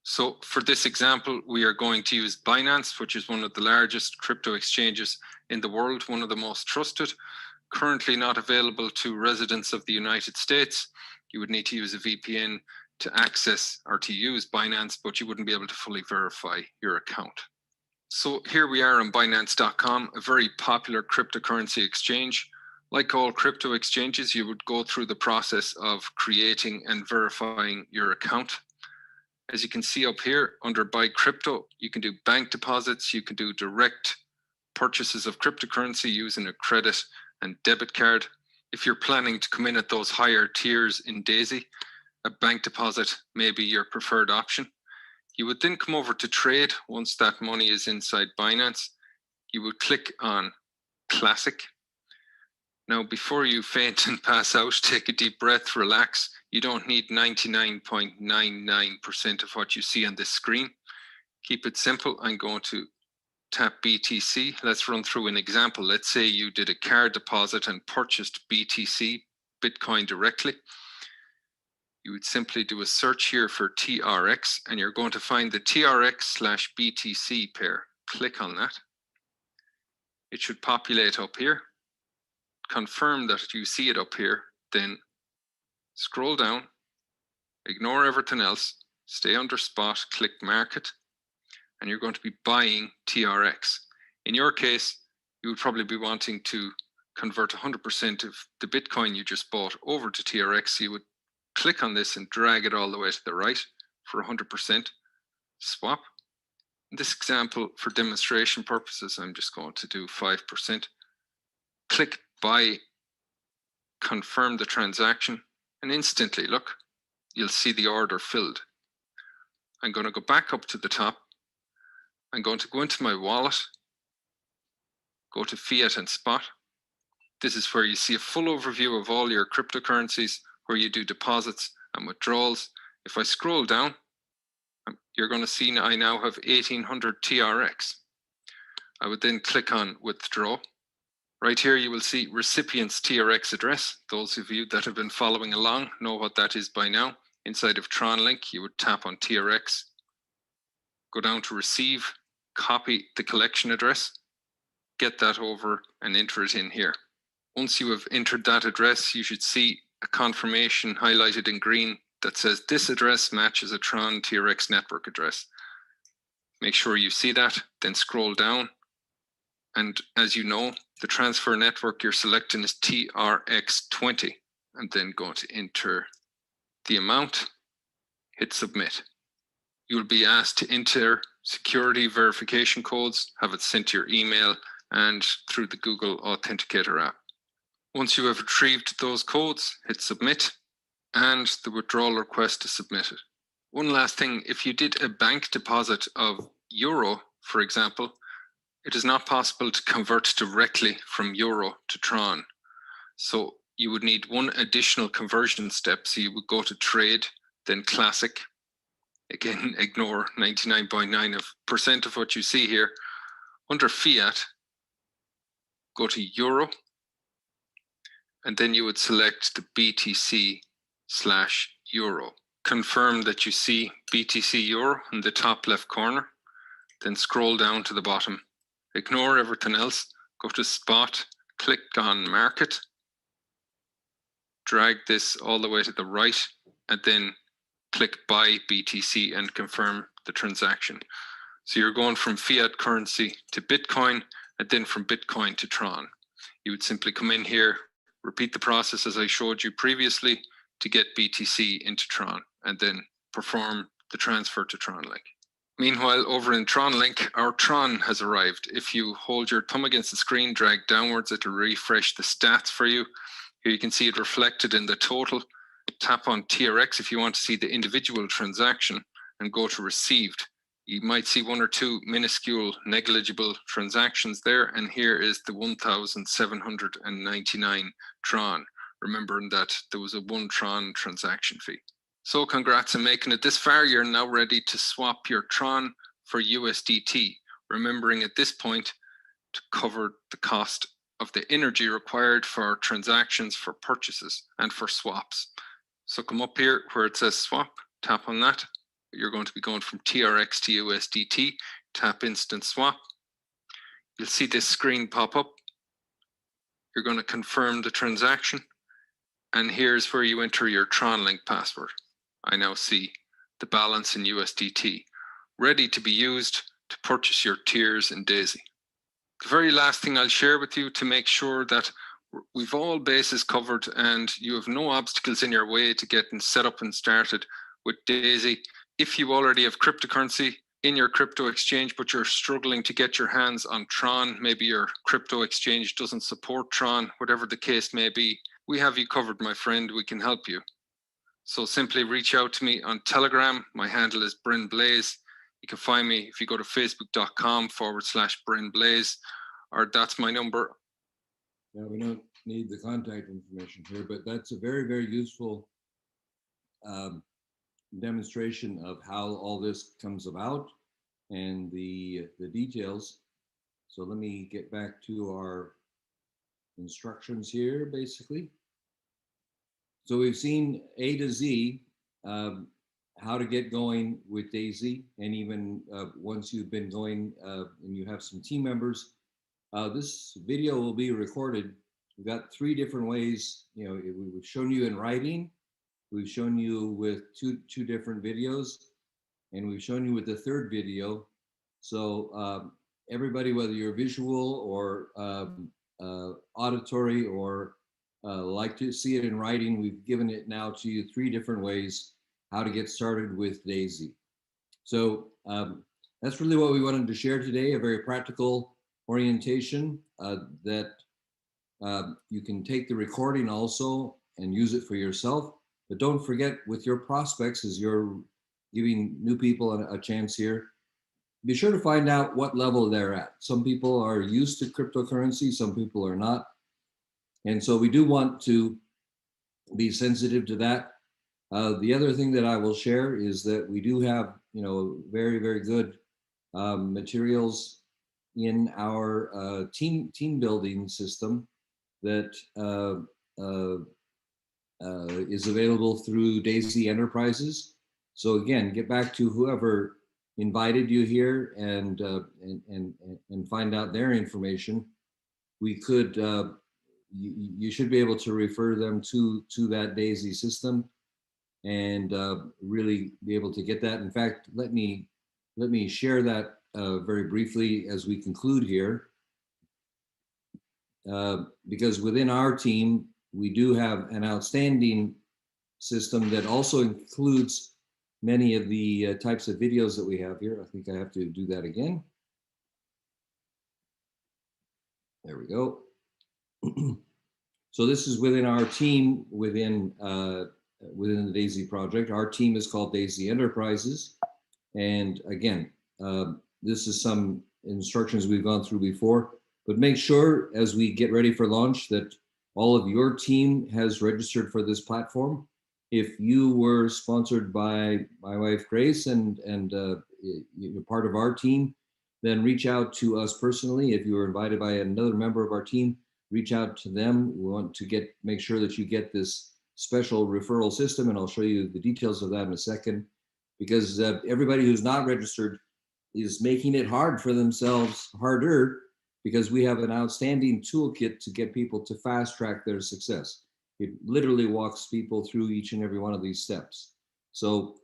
Speaker 4: So for this example, we are going to use Binance, which is one of the largest crypto exchanges in the world, one of the most trusted, currently not available to residents of the United States. You would need to use a VPN to access or to use Binance, but you wouldn't be able to fully verify your account. So here we are on Binance.com, a very popular cryptocurrency exchange. Like all crypto exchanges, you would go through the process of creating and verifying your account. As you can see up here under Buy Crypto, you can do bank deposits, you can do direct purchases of cryptocurrency using a credit and debit card. If you're planning to come in at those higher tiers in DAISY, a bank deposit may be your preferred option. You would then come over to trade once that money is inside Binance. You would click on Classic. Now, before you faint and pass out, take a deep breath, relax. You don't need 99.99% of what you see on this screen. Keep it simple. I'm going to tap BTC. Let's run through an example. Let's say you did a card deposit and purchased BTC, Bitcoin directly. you would simply do a search here for TRX, and you're going to find the TRX/BTC pair. Click on that. It should populate up here. Confirm that you see it up here, then scroll down, ignore everything else, stay under spot, click market, and you're going to be buying TRX. In your case, you would probably be wanting to convert 100% of the Bitcoin you just bought over to TRX. So you would click on this and drag it all the way to the right for 100% swap. In this example, for demonstration purposes, I'm just going to do 5%. Click buy, confirm the transaction, and instantly, look, you'll see the order filled. I'm going to go back up to the top. I'm going to go into my wallet, go to fiat and spot. This is where you see a full overview of all your cryptocurrencies, where you do deposits and withdrawals. If I scroll down, you're going to see I now have 1800 TRX. I would then click on withdraw. Right here, you will see recipient's TRX address. Those of you that have been following along know what that is by now. Inside of TronLink, you would tap on TRX, go down to receive, copy the collection address, get that over and enter it in here. Once you have entered that address, you should see a confirmation highlighted in green that says this address matches a Tron TRX network address. Make sure you see that, then scroll down. And as you know, the transfer network you're selecting is TRX20, and then going to enter the amount, hit submit. You'll be asked to enter security verification codes, have it sent to your email and through the Google Authenticator app. Once you have retrieved those codes, hit submit, and the withdrawal request is submitted. One last thing, if you did a bank deposit of euro, for example, it is not possible to convert directly from euro to Tron. So you would need one additional conversion step. So you would go to trade, then classic. Again, ignore 99.9% of what you see here. Under fiat, go to euro, and then you would select the BTC/euro. Confirm that you see BTC euro in the top left corner, then scroll down to the bottom. Ignore everything else, go to spot, click on market, drag this all the way to the right, and then click buy BTC and confirm the transaction. So you're going from fiat currency to Bitcoin, and then from Bitcoin to Tron. You would simply come in here, repeat the process as I showed you previously to get BTC into Tron, and then perform the transfer to TronLink. Meanwhile, over in TronLink, our Tron has arrived. If you hold your thumb against the screen, drag downwards, it will refresh the stats for you. Here you can see it reflected in the total. Tap on TRX if you want to see the individual transaction and go to received. You might see one or two minuscule negligible transactions there, and here is the 1,799 Tron, remembering that there was a 1 Tron transaction fee. So congrats on making it this far. You're now ready to swap your Tron for USDT, remembering at this point to cover the cost of the energy required for transactions, for purchases, and for swaps. So come up here where it says swap, tap on that. You're going to be going from TRX to USDT, tap instant swap. You'll see this screen pop up. You're going to confirm the transaction. And here's where you enter your TronLink password. I now see the balance in USDT, ready to be used to purchase your tiers in DAISY. The very last thing I'll share with you to make sure that we've all bases covered and you have no obstacles in your way to getting set up and started with DAISY. If you already have cryptocurrency in your crypto exchange, but you're struggling to get your hands on Tron, maybe your crypto exchange doesn't support Tron, whatever the case may be, we have you covered, my friend. We can help you. So simply reach out to me on Telegram. My handle is Bryn Blaze. You can find me if you go to facebook.com/Bryn Blaze, or that's my number.
Speaker 1: Yeah, we don't need the contact information here, but that's a very, very useful demonstration of how all this comes about and the details. So let me get back to our instructions here, basically. So we've seen A to Z how to get going with DAISY, and even once you've been going and you have some team members, this video will be recorded. We've got 3 different ways. We've shown you in writing, we've shown you with two different videos, and we've shown you with the 3rd video. So everybody, whether you're visual or auditory or like to see it in writing, we've given it now to you 3 different ways how to get started with DAISY. So that's really what we wanted to share today, a very practical orientation that you can take the recording also and use it for yourself. But don't forget, with your prospects, as you're giving new people a chance here, be sure to find out what level they're at. Some people are used to cryptocurrency, some people are not. And so we do want to be sensitive to that. The other thing that I will share is that we do have, very, very good materials in our team building system that is available through DAISY Enterprises. So again, get back to whoever invited you here and find out their information. We could, you should be able to refer them to that DAISY system and really be able to get that. In fact, let me share that very briefly as we conclude here, because within our team, we do have an outstanding system that also includes many of the types of videos that we have here. I think I have to do that again. There we go. So this is within our team, within the DAISY project. Our team is called DAISY Enterprises. And again, this is some instructions we've gone through before, but make sure as we get ready for launch that all of your team has registered for this platform. If you were sponsored by my wife, Grace, and you're part of our team, then reach out to us personally. If you were invited by another member of our team, reach out to them. We want to make sure that you get this special referral system, and I'll show you the details of that in a second, because everybody who's not registered is making it hard for themselves, harder, because we have an outstanding toolkit to get people to fast track their success. It literally walks people through each and every one of these steps. So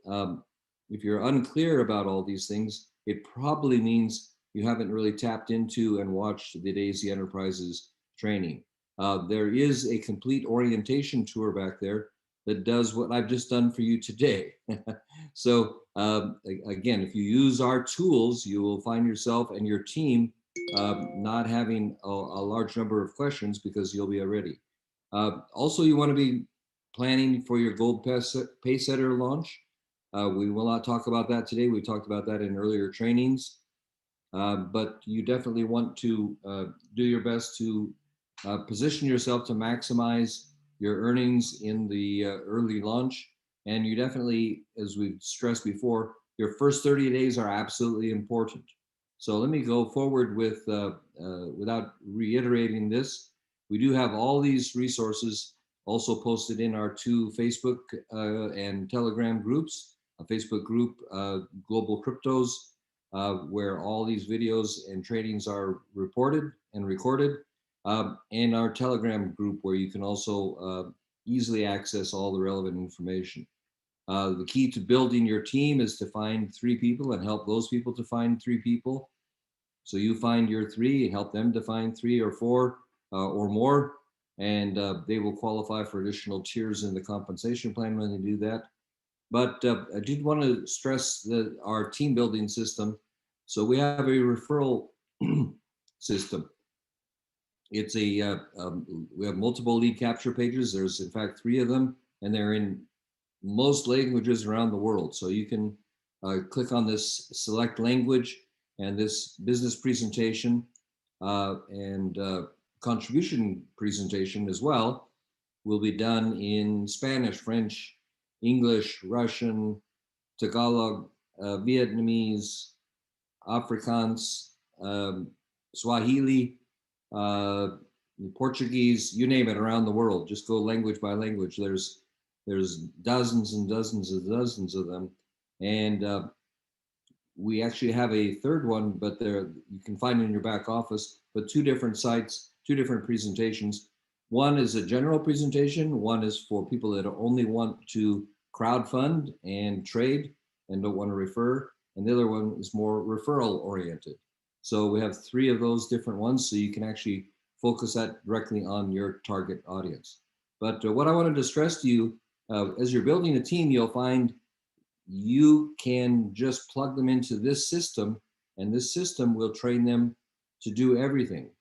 Speaker 1: if you're unclear about all these things, it probably means you haven't really tapped into and watched the DAISY Enterprises training. There is a complete orientation tour back there that does what I've just done for you today. So again, if you use our tools, you will find yourself and your team not having a large number of questions because you'll be ready. Also, you want to be planning for your Gold Paysetter launch. We will not talk about that today. We talked about that in earlier trainings, but you definitely want to do your best to position yourself to maximize your earnings in the early launch. And you definitely, as we've stressed before, your first 30 days are absolutely important. So let me go forward with, without reiterating this, we do have all these resources also posted in our 2 Facebook and Telegram groups. A Facebook group, Global Cryptos, where all these videos and trainings are reported and recorded, and our Telegram group, where you can also easily access all the relevant information. The key to building your team is to find 3 people and help those people to find 3 people. So you find your 3 and help them to find 3 or 4 or more, and they will qualify for additional tiers in the compensation plan when they do that. But I did want to stress our team building system. So we have a referral system. It's we have multiple lead capture pages. There's in fact 3 of them, and they're in most languages around the world. So you can click on this select language, and this business presentation and contribution presentation as well will be done in Spanish, French, English, Russian, Tagalog, Vietnamese, Afrikaans, Swahili, Portuguese, you name it, around the world. Just go language by language. There's There's dozens and dozens and dozens of them. And we actually have a third one, but there you can find it in your back office, but two different sites, two different presentations. One is a general presentation. One is for people that only want to crowdfund and trade and don't want to refer. And the other one is more referral oriented. So we have three of those different ones, so you can actually focus that directly on your target audience. But what I wanted to stress to you, as you're building a team, you'll find you can just plug them into this system, and this system will train them to do everything.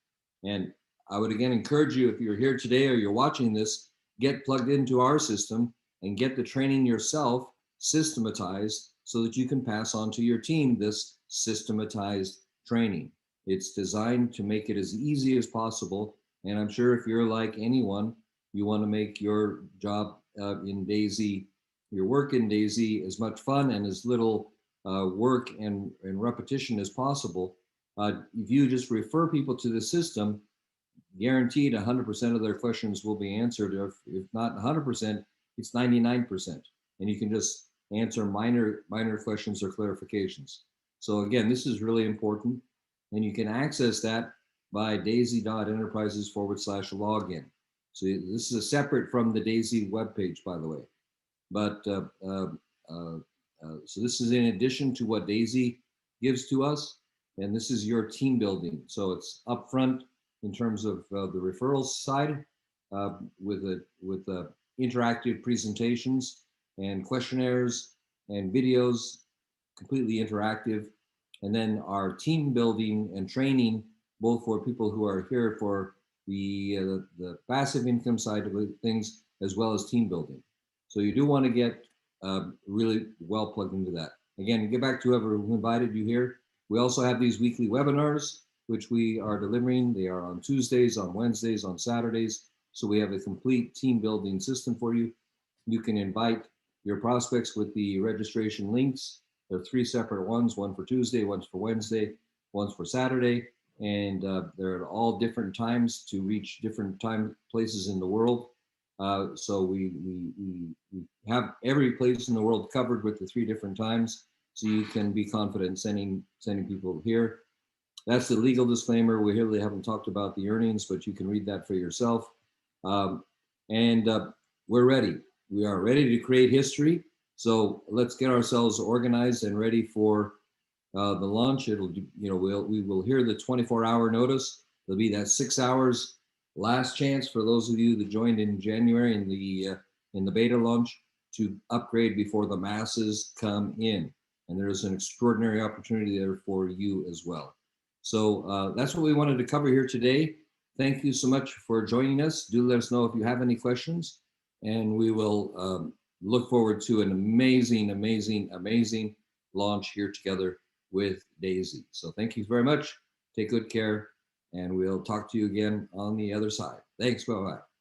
Speaker 1: And I would again encourage you, if you're here today or you're watching this, get plugged into our system and get the training yourself systematized so that you can pass on to your team this systematized training. It's designed to make it as easy as possible. And I'm sure if you're like anyone, you want to make your job in DAISY, your work in DAISY, as much fun and as little work and repetition as possible. If you just refer people to the system, guaranteed 100% of their questions will be answered. If not 100%, it's 99%. And you can just answer minor questions or clarifications. So again, this is really important. And you can access that by daisy.enterprises/login. So this is separate from the DAISY webpage, by the way. But so this is in addition to what DAISY gives to us, and this is your team building. So it's upfront in terms of the referrals side, with interactive presentations and questionnaires and videos, completely interactive, and then our team building and training, both for people who are here for the passive income side of things, as well as team building. So you do want to get really well plugged into that. Again, get back to whoever invited you here. We also have these weekly webinars, which we are delivering. They are on Tuesdays, on Wednesdays, on Saturdays. So we have a complete team building system for you. You can invite your prospects with the registration links. There are three separate ones, one for Tuesday, one's for Wednesday, one's for Saturday. And they're at all different times to reach different time places in the world. So we have every place in the world covered with the three different times, so you can be confident sending people here. That's the legal disclaimer. We really haven't talked about the earnings, but you can read that for yourself. And we're ready. We are ready to create history. So let's get ourselves organized and ready for the launch. It'll, we will hear the 24-hour notice. There'll be that 6 hours last chance for those of you that joined in January in the beta launch to upgrade before the masses come in. And there is an extraordinary opportunity there for you as well. So that's what we wanted to cover here today. Thank you so much for joining us. Do let us know if you have any questions, and we will look forward to an amazing, amazing, amazing launch here together with DAISY. So thank you very much. Take good care, and we'll talk to you again on the other side. Thanks. Bye-bye.